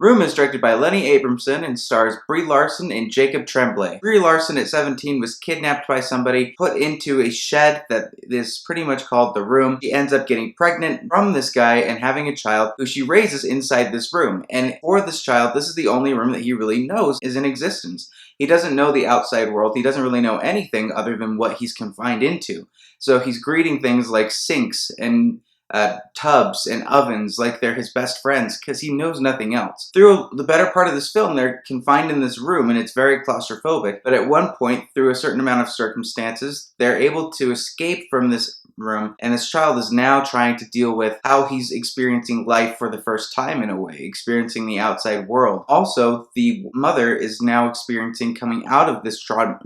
Room is directed by Lenny Abramson and stars Brie Larson and Jacob Tremblay. Brie Larson at 17 was kidnapped by somebody, put into a shed that is pretty much called the Room. She ends up getting pregnant from this guy and having a child who she raises inside this room. And for this child, this is the only room that he really knows is in existence. He doesn't know the outside world. He doesn't really know anything other than what he's confined into. So he's greeting things like sinks and tubs and ovens like they're his best friends because he knows nothing else. Through the better part of this film, they're confined in this room and it's very claustrophobic, but at one point, through a certain amount of circumstances, they're able to escape from this room, and this child is now trying to deal with how he's experiencing life for the first time in a way, experiencing the outside world. Also, the mother is now experiencing coming out of this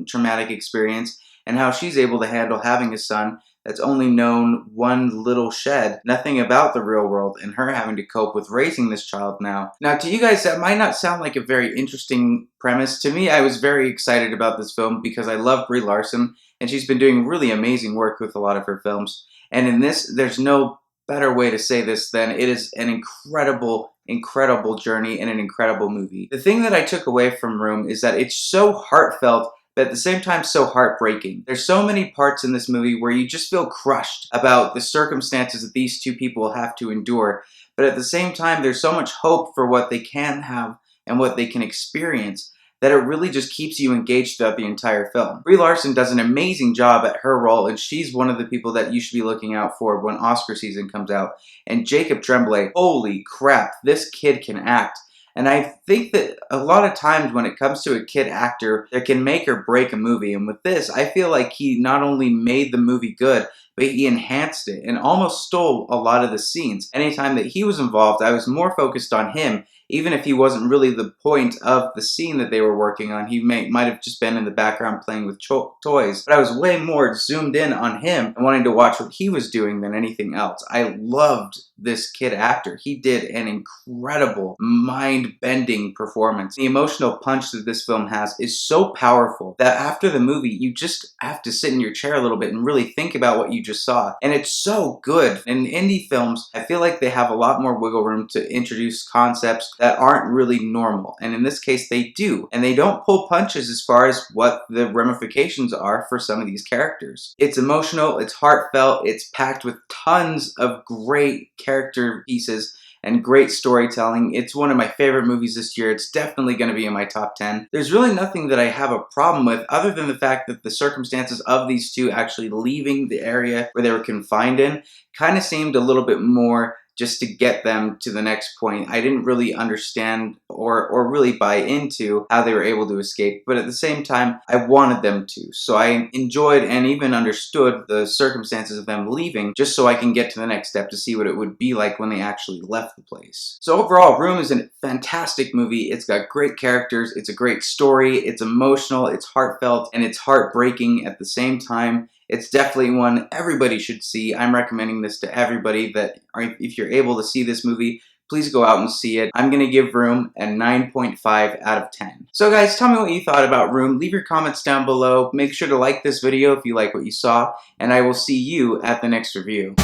traumatic experience and how she's able to handle having a son that's only known one little shed, nothing about the real world, and her having to cope with raising this child now. Now, to you guys, that might not sound like a very interesting premise. To me, I was very excited about this film because I love Brie Larson, and she's been doing really amazing work with a lot of her films. And in this, there's no better way to say this than it is an incredible journey and an incredible movie. The thing that I took away from Room is that it's so heartfelt, but at the same time so heartbreaking. There's so many parts in this movie where you just feel crushed about the circumstances that these two people have to endure, but at the same time there's so much hope for what they can have and what they can experience that it really just keeps you engaged throughout the entire film. Brie Larson does an amazing job at her role, and she's one of the people that you should be looking out for when Oscar season comes out. And Jacob Tremblay, holy crap, this kid can act. And I think that a lot of times when it comes to a kid actor, that can make or break a movie. And with this, I feel like he not only made the movie good, but he enhanced it and almost stole a lot of the scenes. Anytime that he was involved, I was more focused on him, even if he wasn't really the point of the scene that they were working on. He might have just been in the background playing with toys, but I was way more zoomed in on him and wanting to watch what he was doing than anything else. I loved this kid actor. He did an incredible, mind-bending performance. The emotional punch that this film has is so powerful that after the movie, you just have to sit in your chair a little bit and really think about what you just saw. And it's so good. In indie films, I feel like they have a lot more wiggle room to introduce concepts that aren't really normal. And in this case, they do. And they don't pull punches as far as what the ramifications are for some of these characters. It's emotional, it's heartfelt, it's packed with tons of great character pieces and great storytelling. It's one of my favorite movies this year. It's definitely going to be in my top 10. There's really nothing that I have a problem with other than the fact that the circumstances of these two actually leaving the area where they were confined in kind of seemed a little bit more just to get them to the next point. I didn't really understand or really buy into how they were able to escape, but at the same time, I wanted them to. So I enjoyed and even understood the circumstances of them leaving just so I can get to the next step to see what it would be like when they actually left the place. So overall, Room is a fantastic movie. It's got great characters, it's a great story, it's emotional, it's heartfelt, and it's heartbreaking at the same time. It's definitely one everybody should see. I'm recommending this to everybody that if you're able to see this movie, please go out and see it. I'm going to give Room a 9.5 out of 10. So guys, tell me what you thought about Room. Leave your comments down below. Make sure to like this video if you like what you saw, and I will see you at the next review.